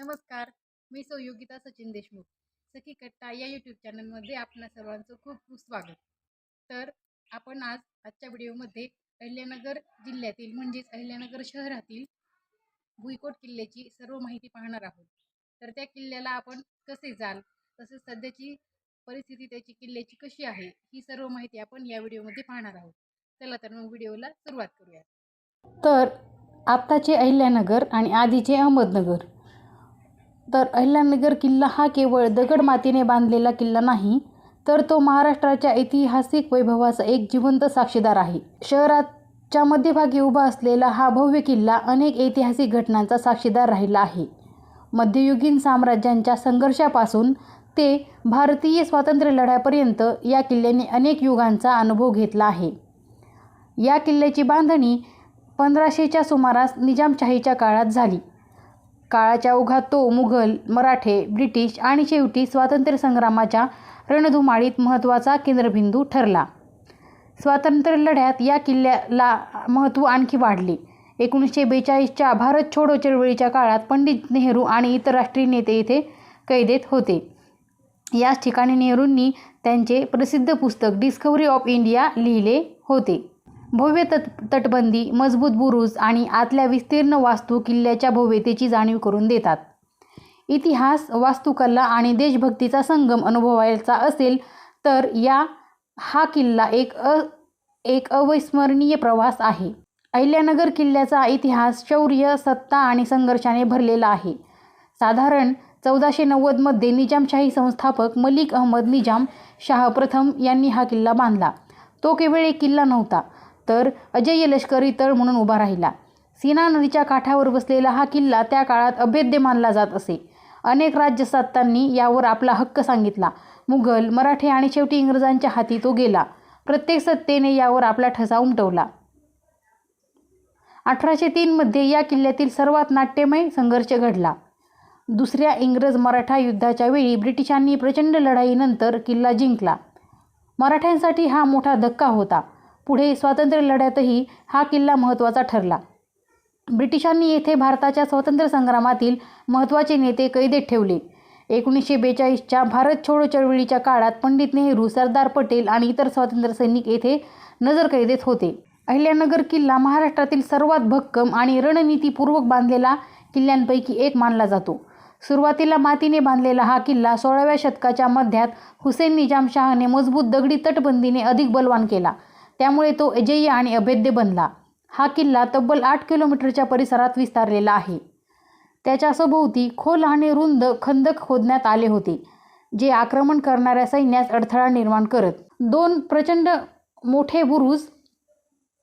नमस्कार, मी योगिता सचिन देशमुख. सखी कट्टा या यूट्यूब चॅनलमध्ये आपणा सर्वांचं खूप खूप स्वागत. तर आपण आजच्या व्हिडिओमध्ये अहिल्यानगर जिल्ह्यातील म्हणजेच अहिल्यानगर शहरातील भुईकोट किल्ल्याची सर्व माहिती पाहणार आहोत. तर त्या किल्ल्याला आपण कसे जाल, तसेच सध्याची परिस्थिती त्याची किल्ल्याची कशी आहे, ही सर्व माहिती आपण या व्हिडिओमध्ये पाहणार आहोत. चला तर मग व्हिडिओला सुरुवात करूया. तर आत्ताचे अहिल्यानगर आणि आधीचे अहमदनगर. तर अहिल्यानगर किल्ला हा केवळ दगड मातीने बांधलेला किल्ला नाही, तर तो महाराष्ट्राच्या ऐतिहासिक वैभवाचा एक जिवंत साक्षीदार आहे. शहराच्या मध्यभागी उभा असलेला हा भव्य किल्ला अनेक ऐतिहासिक घटनांचा साक्षीदार राहिला आहे. मध्ययुगीन साम्राज्यांच्या संघर्षापासून ते भारतीय स्वातंत्र्य लढ्यापर्यंत या किल्ल्याने अनेक युगांचा अनुभव घेतला आहे. या किल्ल्याची बांधणी 1500च्या सुमारास निजामशाहीच्या काळात झाली. काळाच्या ओघात तो मुघल, मराठे, ब्रिटिश आणि शेवटी स्वातंत्र्य संग्रामाच्या रणधुमाळीत महत्त्वाचा केंद्रबिंदू ठरला. स्वातंत्र्य लढ्यात या किल्ल्याला महत्त्व आणखी वाढले. 1942च्या भारत छोडो चळवळीच्या काळात पंडित नेहरू आणि इतर राष्ट्रीय नेते येथे कैदेत होते. याच ठिकाणी नेहरूंनी त्यांचे प्रसिद्ध पुस्तक डिस्कव्हरी ऑफ इंडिया लिहिले होते. भव्य तटबंदी, मजबूत बुरुज आणि आतल्या विस्तीर्ण वास्तू किल्ल्याच्या भव्यतेची जाणीव करून देतात. इतिहास, वास्तुकला आणि देशभक्तीचा संगम अनुभवायचा असेल तर हा किल्ला एक अविस्मरणीय प्रवास आहे. अहिल्यानगर किल्ल्याचा इतिहास शौर्य, सत्ता आणि संघर्षाने भरलेला आहे. साधारण 1490 मध्ये निजामशाही संस्थापक मलिक अहमद निजाम शाह प्रथम यांनी हा किल्ला बांधला. तो केवळ एक किल्ला नव्हता, तर अजय्य लष्करी तळ म्हणून उभा राहिला. सीना नदीच्या काठावर बसलेला हा किल्ला त्या काळात अभेद्य मानला जात असे. अनेक राज्यसत्तांनी यावर आपला हक्क सांगितला. मुघल, मराठे आणि शेवटी इंग्रजांच्या हाती तो गेला. प्रत्येक सत्तेने यावर आपला ठसा उमटवला. 1803 मध्ये या किल्ल्यातील सर्वात नाट्यमय संघर्ष घडला. दुसऱ्या इंग्रज-मराठा युद्धाच्या वेळी ब्रिटिशांनी प्रचंड लढाईनंतर किल्ला जिंकला. मराठ्यांसाठी हा मोठा धक्का होता. पुढे स्वातंत्र्य लढ्यातही हा किल्ला महत्त्वाचा ठरला. ब्रिटिशांनी येथे भारताच्या स्वातंत्र्य संग्रामातील महत्त्वाचे नेते कैदेत ठेवले. 1942च्या भारत छोडो चळवळीच्या काळात पंडित नेहरू, सरदार पटेल आणि इतर स्वातंत्र्य सैनिक येथे नजरकैदेत होते. अहिल्यानगर किल्ला महाराष्ट्रातील सर्वात भक्कम आणि रणनीतीपूर्वक बांधलेला किल्ल्यांपैकी एक मानला जातो. सुरुवातीला मातीने बांधलेला हा किल्ला 16व्या शतकाच्या मध्यात हुसेन निजामशहाने मजबूत दगडी तटबंदीने अधिक बलवान केला. त्यामुळे तो अजेय आणि अभेद्य बनला. हा किल्ला तब्बल 8 किलोमीटरच्या परिसरात विस्तारलेला आहे. त्याच्या सभोवती खोल आणि रुंद खंदक खोदण्यात आले होते, जे आक्रमण करणाऱ्या सैन्यास अडथळा निर्माण करत. 2 प्रचंड मोठे बुरुज,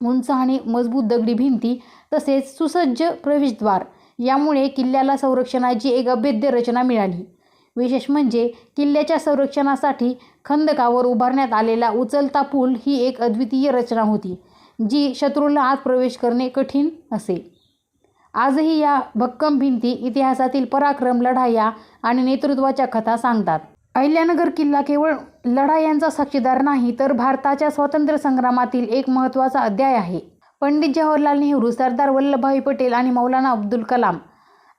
उंच आणि मजबूत दगडी भिंती तसेच सुसज्ज प्रवेशद्वार यामुळे किल्ल्याला संरक्षणाची एक अभेद्य रचना मिळाली. विशेष म्हणजे किल्ल्याच्या संरक्षणासाठी खंदकावर उभारण्यात आलेला उचलता पूल ही एक अद्वितीय रचना होती, जी शत्रूला आत प्रवेश करणे कठीण असे. आजही या भक्कम भिंती इतिहासातील पराक्रम, लढाया आणि नेतृत्वाच्या कथा सांगतात. अहिल्यानगर किल्ला केवळ लढायांचा साक्षीदार नाही, तर भारताच्या स्वातंत्र्य संग्रामातील एक महत्त्वाचा अध्याय आहे. पंडित जवाहरलाल नेहरू, सरदार वल्लभभाई पटेल आणि मौलाना अब्दुल कलाम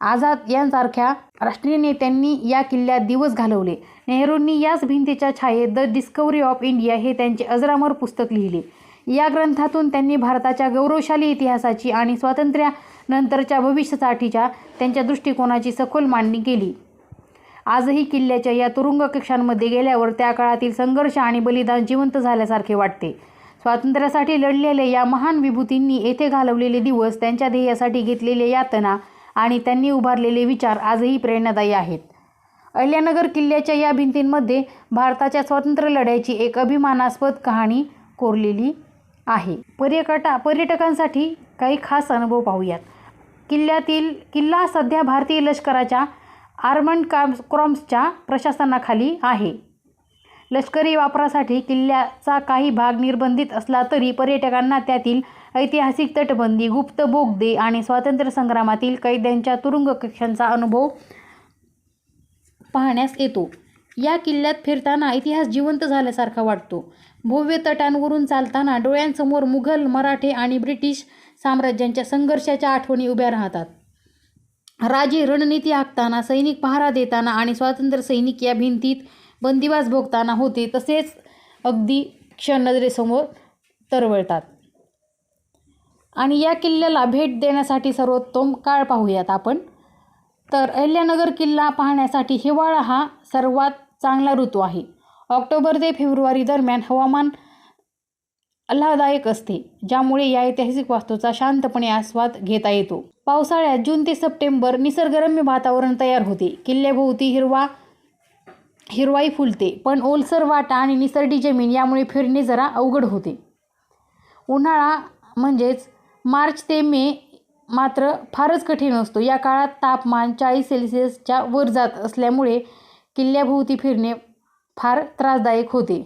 आझाद यांसारख्या राष्ट्रीय नेत्यांनी या किल्ल्यात दिवस घालवले. नेहरूंनी याच भिंतीच्या छायेत द डिस्कव्हरी ऑफ इंडिया हे त्यांचे अजरामर पुस्तक लिहिले. या ग्रंथातून त्यांनी भारताच्या गौरवशाली इतिहासाची आणि स्वातंत्र्यानंतरच्या भविष्यासाठीच्या त्यांच्या दृष्टिकोनाची सखोल मांडणी केली. आजही किल्ल्याच्या या तुरुंग कक्षांमध्ये गेल्यावर त्या काळातील संघर्ष आणि बलिदान जिवंत झाल्यासारखे वाटते. स्वातंत्र्यासाठी लढलेल्या या महान विभूतींनी येथे घालवलेले दिवस, त्यांच्या ध्येयासाठी घेतलेल्या यातना आणि त्यांनी उभारलेले विचार आजही प्रेरणादायी आहेत. अहिल्यानगर किल्ल्याच्या या भिंतींमध्ये भारताच्या स्वातंत्र्य लढ्याची एक अभिमानास्पद कहाणी कोरलेली आहे. पर्यटकांसाठी काही खास अनुभव पाहूयात. किल्ला सध्या भारतीय लष्कराच्या आर्मर्ड कॉर्प्सच्या प्रशासनाखाली आहे. लष्करी वापरासाठी किल्ल्याचा काही भाग निर्बंधित असला तरी पर्यटकांना त्यातील ऐतिहासिक तटबंदी, गुप्त बोगदे आणि स्वातंत्र्य संग्रामातील कैद्यांच्या तुरुंग कक्षांचा अनुभव पाहण्यास येतो. या किल्ल्यात फिरताना इतिहास जिवंत झाल्यासारखा वाटतो. भव्य तटांवरून चालताना डोळ्यांसमोर मुघल, मराठे आणि ब्रिटिश साम्राज्यांच्या संघर्षाच्या आठवणी उभ्या राहतात. राजे रणनीती आखताना, सैनिक पहारा देताना आणि स्वातंत्र्य सैनिक या भिंतीत बंदिवास भोगताना होते तसेच अगदी क्षण नजरेसमोर तरवळतात. आणि या किल्ल्याला भेट देण्यासाठी सर्वोत्तम काळ पाहूयात आपण. तर अहिल्यानगर किल्ला पाहण्यासाठी हिवाळा हा सर्वात चांगला ऋतू आहे. ऑक्टोबर ते फेब्रुवारी दरम्यान हवामान आल्हाददायक असते, ज्यामुळे या ऐतिहासिक वास्तूचा शांतपणे आस्वाद घेता येतो. पावसाळ्यात जून ते सप्टेंबर निसर्गरम्य वातावरण तयार होते. किल्ल्याभोवती हिरवाई फुलते, पण ओलसर वाटा आणि निसरडी जमीन यामुळे फिरणे जरा अवघड होते. उन्हाळा म्हणजेच मार्च ते मे मात्र फारच कठीण असतो. या काळात तापमान 40 सेल्सिअसच्या वर जात असल्यामुळे किल्ल्याभोवती फिरणे फार त्रासदायक होते.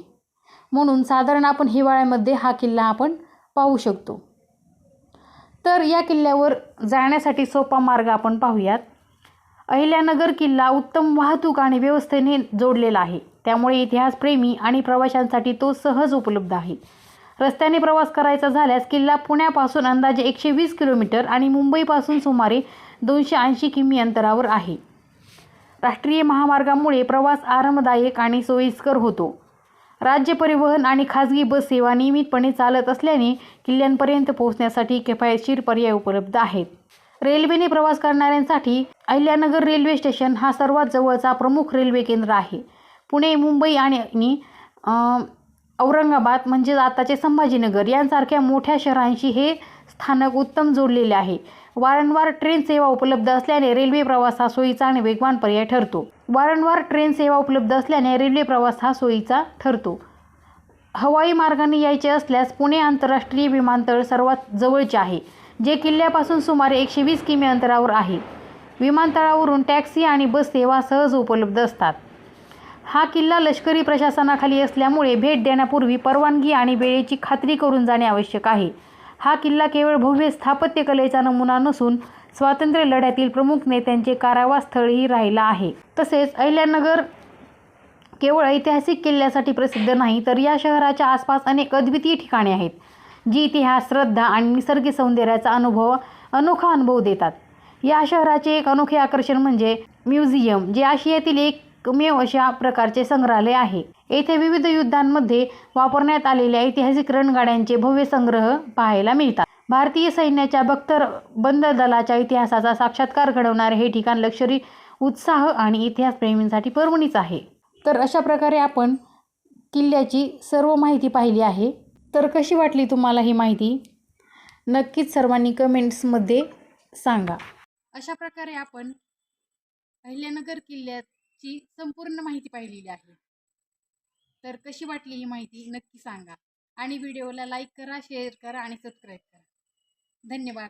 म्हणून साधारण आपण हिवाळ्यामध्ये हा किल्ला आपण पाहू शकतो. तर या किल्ल्यावर जाण्यासाठी सोपा मार्ग आपण पाहूयात. अहिल्यानगर किल्ला उत्तम वाहतूक आणि व्यवस्थेने जोडलेला आहे, त्यामुळे इतिहासप्रेमी आणि प्रवाशांसाठी तो सहज उपलब्ध आहे. रस्त्याने प्रवास करायचा झाल्यास किल्ला पुण्यापासून अंदाजे 120 किलोमीटर आणि मुंबईपासून सुमारे 280 किमी अंतरावर आहे. राष्ट्रीय महामार्गामुळे प्रवास आरामदायक आणि सोयीस्कर होतो. राज्य परिवहन आणि खाजगी बस सेवा नियमितपणे चालत असल्याने किल्ल्यांपर्यंत पोहोचण्यासाठी किफायतशीर पर्याय उपलब्ध आहेत. रेल्वेने प्रवास करणाऱ्यांसाठी अहिल्यानगर रेल्वे स्टेशन हा सर्वात जवळचा प्रमुख रेल्वे केंद्र आहे. पुणे, मुंबई आणि औरंगाबाद म्हणजेच आताचे संभाजीनगर यांसारख्या मोठ्या शहरांशी हे स्थानक उत्तम जोडलेले आहे. वारंवार ट्रेन सेवा उपलब्ध असल्याने रेल्वे प्रवास हा सोयीचा आणि वेगवान पर्याय ठरतो. हवाई मार्गाने यायचे असल्यास पुणे आंतरराष्ट्रीय विमानतळ सर्वात जवळचे आहे, जे किल्ल्यापासून सुमारे 120 किमी अंतरावर आहे. विमानतळावरून टॅक्सी आणि बस सेवा सहज उपलब्ध असतात. हा किल्ला लष्करी प्रशासनाखाली असल्यामुळे भेट देण्यापूर्वी परवानगी आणि वेळेची खात्री करून जाणे आवश्यक आहे. हा किल्ला केवळ भव्य स्थापत्यकलेचा नमुना नसून स्वातंत्र्य लढ्यातील प्रमुख नेत्यांचे कारावास स्थळही राहिला आहे. तसेच अहिल्यानगर केवळ ऐतिहासिक किल्ल्यासाठी प्रसिद्ध नाही, तर या शहराच्या आसपास अनेक अद्वितीय ठिकाणे आहेत, जी इतिहास, श्रद्धा आणि निसर्ग सौंदर्याचा अनोखा अनुभव देतात. या शहराचे एक अनोखे आकर्षण म्हणजे म्युझियम, जे आशियातील एकमेव अशा प्रकारचे संग्रहालय आहे. येथे विविध युद्धांमध्ये वापरण्यात आलेल्या ऐतिहासिक रणगाड्यांचे भव्य संग्रह पाहायला मिळतात. भारतीय सैन्याच्या बंद दलाच्या इतिहासाचा साक्षात्कार घडवणारे हे ठिकाण लष्करी उत्साह आणि इतिहासप्रेमींसाठी पर्वणीच आहे. तर अशा प्रकारे आपण किल्ल्याची सर्व माहिती पाहिली आहे. तर कशी वाटली तुम्हाला ही माहिती? नक्कीच सर्वांनी कमेंट्समध्ये सांगा. अशा प्रकारे आपण अहिल्यानगर किल्ल्याची संपूर्ण माहिती पाहिलेली आहे. तर कशी वाटली ही माहिती नक्की सांगा आणि व्हिडिओला लाईक करा, शेअर करा आणि सबस्क्राईब करा. धन्यवाद.